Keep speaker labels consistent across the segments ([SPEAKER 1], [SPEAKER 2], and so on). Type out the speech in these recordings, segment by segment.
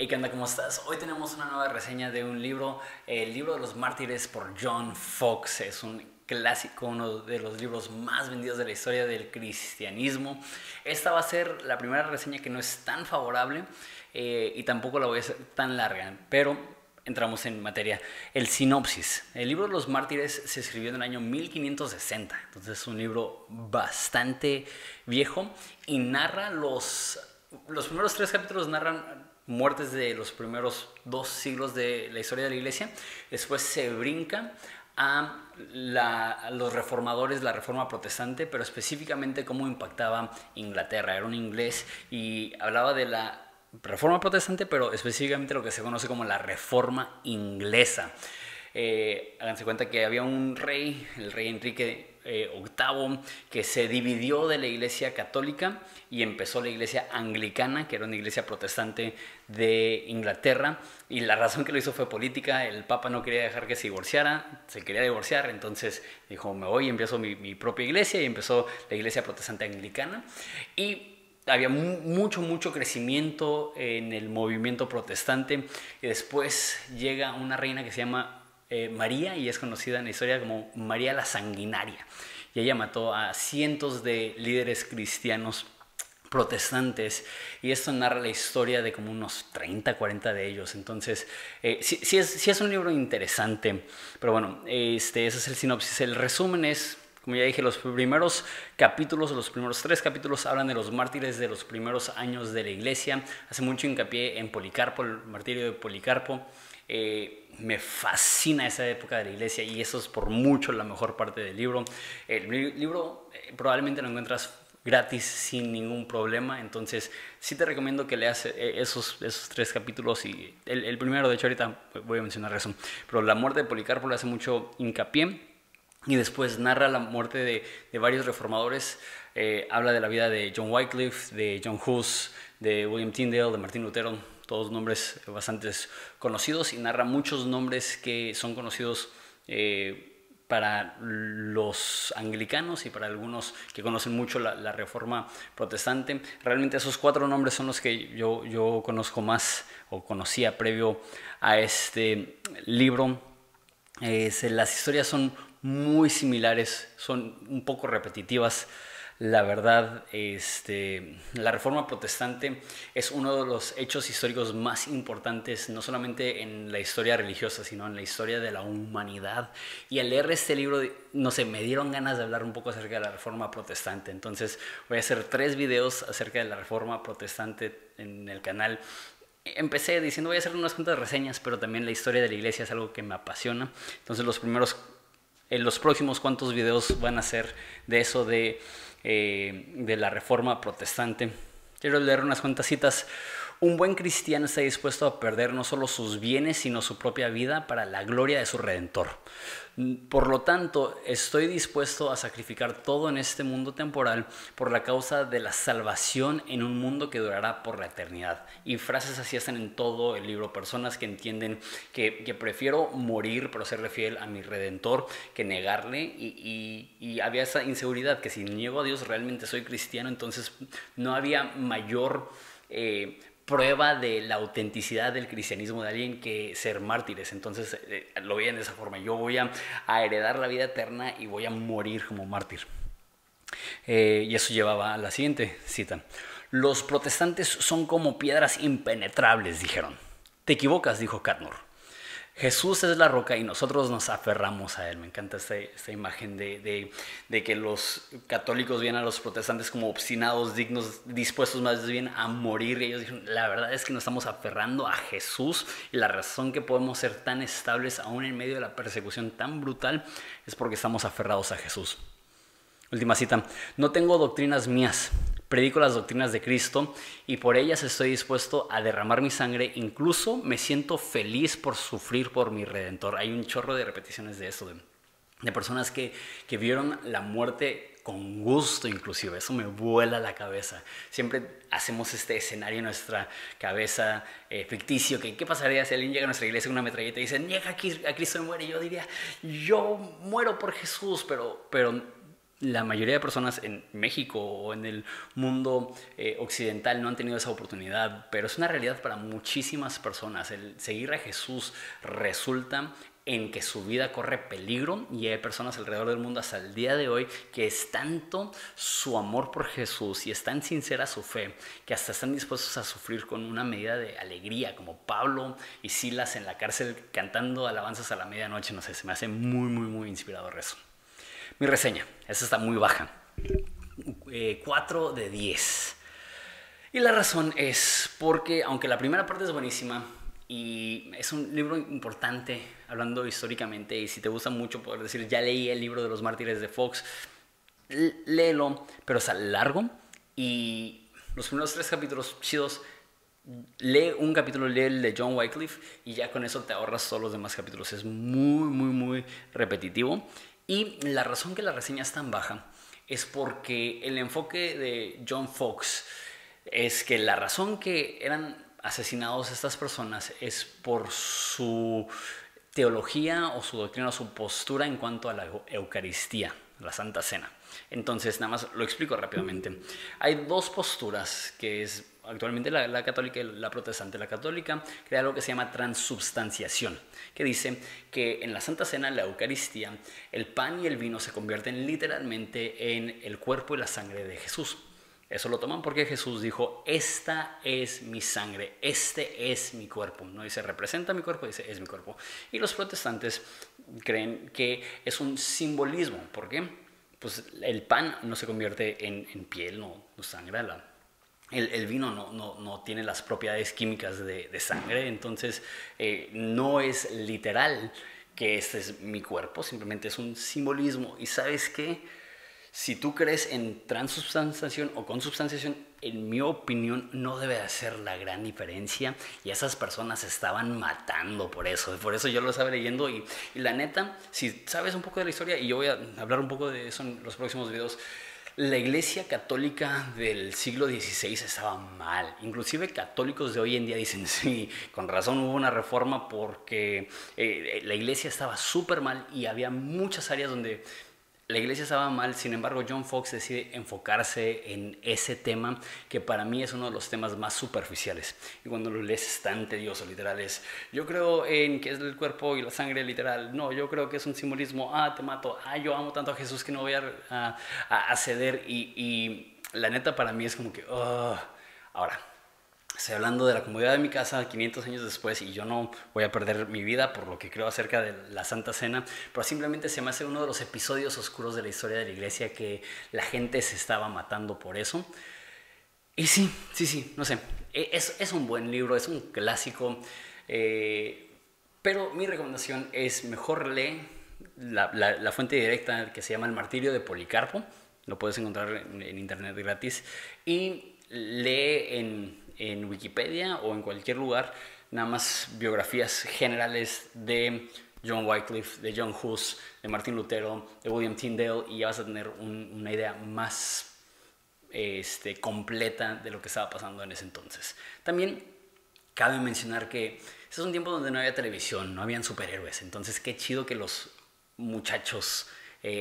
[SPEAKER 1] Hey, ¿qué onda? ¿Cómo estás? Hoy tenemos una nueva reseña de un libro, El libro de los mártires por John Foxe. Es un clásico, uno de los libros más vendidos de la historia del cristianismo. Esta va a ser la primera reseña que no es tan favorable y tampoco la voy a hacer tan larga, pero entramos en materia. El sinopsis. El libro de los mártires se escribió en el año 1560, entonces es un libro bastante viejo y narra los primeros tres capítulos narran muertes de los primeros 2 siglos de la historia de la iglesia. Después se brinca a los reformadores, la reforma protestante, pero específicamente cómo impactaba Inglaterra. Era un inglés y hablaba de la reforma protestante, pero específicamente lo que se conoce como la reforma inglesa. Háganse cuenta que había un rey, el rey Enrique VIII, que se dividió de la iglesia católica y empezó la iglesia anglicana, que era una iglesia protestante de Inglaterra, y la razón que lo hizo fue política. El papa no quería dejar que se divorciara, se quería divorciar, entonces dijo, me voy y empiezo mi propia iglesia, y empezó la iglesia protestante anglicana, y había mucho crecimiento en el movimiento protestante. Y después llega una reina que se llama María, y es conocida en la historia como María la Sanguinaria, y ella mató a cientos de líderes cristianos protestantes, y esto narra la historia de como unos 30, 40 de ellos. Entonces sí es un libro interesante, pero bueno, ese es el sinopsis. El resumen es, como ya dije, los primeros capítulos, los primeros 3 capítulos hablan de los mártires de los primeros años de la iglesia. Hace mucho hincapié en Policarpo, el martirio de Policarpo. Me fascina esa época de la iglesia, y eso es por mucho la mejor parte del libro. El libro probablemente lo encuentras gratis sin ningún problema, entonces sí te recomiendo que leas esos 3 capítulos. Y el primero, de hecho ahorita voy a mencionar eso, pero la muerte de Policarpo le hace mucho hincapié, y después narra la muerte de varios reformadores. Habla de la vida de John Wycliffe, de John Hus, de William Tyndale, de Martín Lutero, todos nombres bastante conocidos, y narra muchos nombres que son conocidos para los anglicanos y para algunos que conocen mucho la reforma protestante. Realmente esos 4 nombres son los que yo conozco más, o conocía previo a este libro. Las historias son muy similares, son un poco repetitivas. La verdad, la reforma protestante es uno de los hechos históricos más importantes, no solamente en la historia religiosa, sino en la historia de la humanidad. Y al leer este libro, no sé, me dieron ganas de hablar un poco acerca de la reforma protestante. Entonces voy a hacer 3 videos acerca de la reforma protestante en el canal. Empecé diciendo voy a hacer unas cuantas reseñas, pero también la historia de la iglesia es algo que me apasiona. Entonces los próximos cuantos videos van a ser de eso, de la reforma protestante. Quiero leer unas cuantas citas. Un buen cristiano está dispuesto a perder no solo sus bienes, sino su propia vida para la gloria de su Redentor. Por lo tanto, estoy dispuesto a sacrificar todo en este mundo temporal por la causa de la salvación en un mundo que durará por la eternidad. Y frases así están en todo el libro. Personas que entienden que prefiero morir pero serle fiel a mi Redentor que negarle. Y había esa inseguridad que si niego a Dios realmente soy cristiano. Entonces no había mayor prueba de la autenticidad del cristianismo de alguien que ser mártires. Entonces lo veían de esa forma: yo voy a heredar la vida eterna y voy a morir como mártir. Y eso llevaba a la siguiente cita. Los protestantes son como piedras impenetrables, dijeron. Te equivocas, dijo Cranmer. Jesús es la roca y nosotros nos aferramos a él. Me encanta esta imagen de que los católicos ven a los protestantes como obstinados, dignos, dispuestos más bien a morir. Y ellos dijeron, la verdad es que nos estamos aferrando a Jesús, y la razón que podemos ser tan estables aún en medio de la persecución tan brutal es porque estamos aferrados a Jesús. Última cita. No tengo doctrinas mías, predico las doctrinas de Cristo, y por ellas estoy dispuesto a derramar mi sangre. Incluso me siento feliz por sufrir por mi Redentor. Hay un chorro de repeticiones de eso, de personas que vieron la muerte con gusto inclusive. Eso me vuela la cabeza. Siempre hacemos este escenario en nuestra cabeza ficticio, que qué pasaría si alguien llega a nuestra iglesia con una metralleta y dice, niega a Cristo y muere. Yo diría, yo muero por Jesús, pero la mayoría de personas en México o en el mundo occidental no han tenido esa oportunidad, pero es una realidad para muchísimas personas. El seguir a Jesús resulta en que su vida corre peligro, y hay personas alrededor del mundo hasta el día de hoy que es tanto su amor por Jesús y es tan sincera su fe que hasta están dispuestos a sufrir con una medida de alegría, como Pablo y Silas en la cárcel cantando alabanzas a la medianoche. No sé, se me hace muy, muy, muy inspirador eso. Mi reseña, esa está muy baja, 4 de 10. Y la razón es porque, aunque la primera parte es buenísima y es un libro importante hablando históricamente, y si te gusta mucho poder decir ya leí el libro de los mártires de Fox, léelo, pero es largo y los primeros 3 capítulos chidos. Lee un capítulo, lee el de John Wycliffe y ya con eso te ahorras todos los demás capítulos. Es muy, muy, muy repetitivo. Y la razón que la reseña es tan baja es porque el enfoque de John Fox es que la razón que eran asesinados estas personas es por su teología o su doctrina o su postura en cuanto a la Eucaristía, la Santa Cena. Entonces, nada más lo explico rápidamente. Hay 2 posturas, que es actualmente la católica y la protestante. La católica crea algo que se llama transubstanciación, que dice que en la Santa Cena, la Eucaristía, el pan y el vino se convierten literalmente en el cuerpo y la sangre de Jesús. Eso lo toman porque Jesús dijo, esta es mi sangre, este es mi cuerpo. No dice representa mi cuerpo, dice es mi cuerpo. Y los protestantes creen que es un simbolismo. ¿Por qué? Pues el pan no se convierte en piel, no sangra. El vino no tiene las propiedades químicas de sangre. Entonces no es literal que este es mi cuerpo, simplemente es un simbolismo. ¿Y sabes qué? Si tú crees en transubstanciación o consubstanciación, en mi opinión no debe de hacer la gran diferencia, y esas personas se estaban matando por eso yo lo estaba leyendo y la neta, si sabes un poco de la historia, y yo voy a hablar un poco de eso en los próximos videos, la iglesia católica del siglo XVI estaba mal. Inclusive católicos de hoy en día dicen, sí, con razón hubo una reforma porque la iglesia estaba súper mal y había muchas áreas donde la iglesia estaba mal. Sin embargo, John Fox decide enfocarse en ese tema, que para mí es uno de los temas más superficiales. Y cuando lo lees es tan tedioso, literal. Yo creo en que es el cuerpo y la sangre, literal. No, yo creo que es un simbolismo. Te mato. Yo amo tanto a Jesús que no voy a ceder. Y la neta para mí es como que... Ahora, estoy hablando de la comodidad de mi casa 500 años después, y yo no voy a perder mi vida por lo que creo acerca de la Santa Cena, pero simplemente se me hace uno de los episodios oscuros de la historia de la iglesia, que la gente se estaba matando por eso. Y sí, no sé, es un buen libro, es un clásico, pero mi recomendación es mejor lee la fuente directa, que se llama El Martirio de Policarpo. Lo puedes encontrar en internet gratis, y lee en Wikipedia o en cualquier lugar nada más biografías generales de John Wycliffe, de John Hus, de Martín Lutero, de William Tyndale, y ya vas a tener una idea más completa de lo que estaba pasando en ese entonces. También cabe mencionar que ese es un tiempo donde no había televisión, no habían superhéroes, entonces qué chido que los muchachos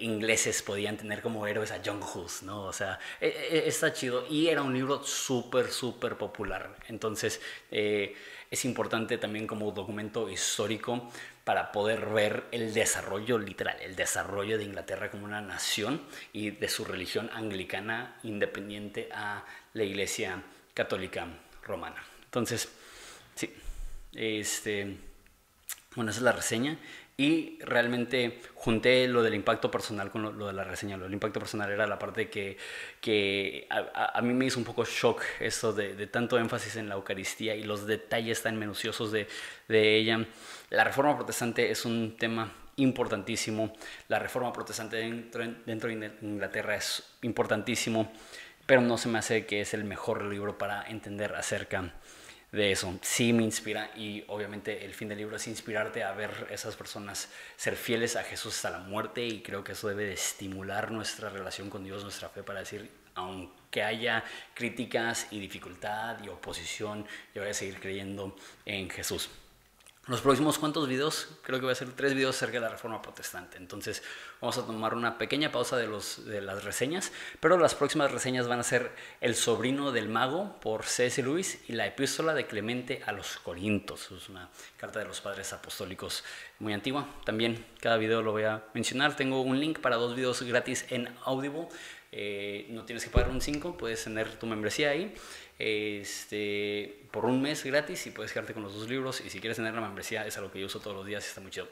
[SPEAKER 1] ingleses podían tener como héroes a John Hus, ¿no? O sea, está chido, y era un libro súper popular. Entonces es importante también como documento histórico para poder ver el desarrollo literal, el desarrollo de Inglaterra como una nación y de su religión anglicana independiente a la Iglesia Católica Romana. Entonces, sí, bueno, esa es la reseña. Y realmente junté lo del impacto personal con lo de la reseña. Lo del impacto personal era la parte que a mí me hizo un poco shock, esto de tanto énfasis en la Eucaristía y los detalles tan minuciosos de ella. La Reforma Protestante es un tema importantísimo. La Reforma Protestante dentro de Inglaterra es importantísimo, pero no se me hace que es el mejor libro para entender acerca de eso. Sí me inspira, y obviamente el fin del libro es inspirarte a ver a esas personas ser fieles a Jesús hasta la muerte, y creo que eso debe de estimular nuestra relación con Dios, nuestra fe, para decir, aunque haya críticas y dificultad y oposición, yo voy a seguir creyendo en Jesús. Los próximos cuantos videos, creo que voy a hacer 3 videos acerca de la Reforma Protestante. Entonces vamos a tomar una pequeña pausa de las reseñas, pero las próximas reseñas van a ser El sobrino del mago por C.S. Lewis y la epístola de Clemente a los Corintos. Es una carta de los padres apostólicos muy antigua. También cada video lo voy a mencionar. Tengo un link para 2 videos gratis en Audible. No tienes que pagar un 5, puedes tener tu membresía ahí por un mes gratis y puedes quedarte con los 2 libros. Y si quieres tener la membresía, es algo que yo uso todos los días y está muy chido.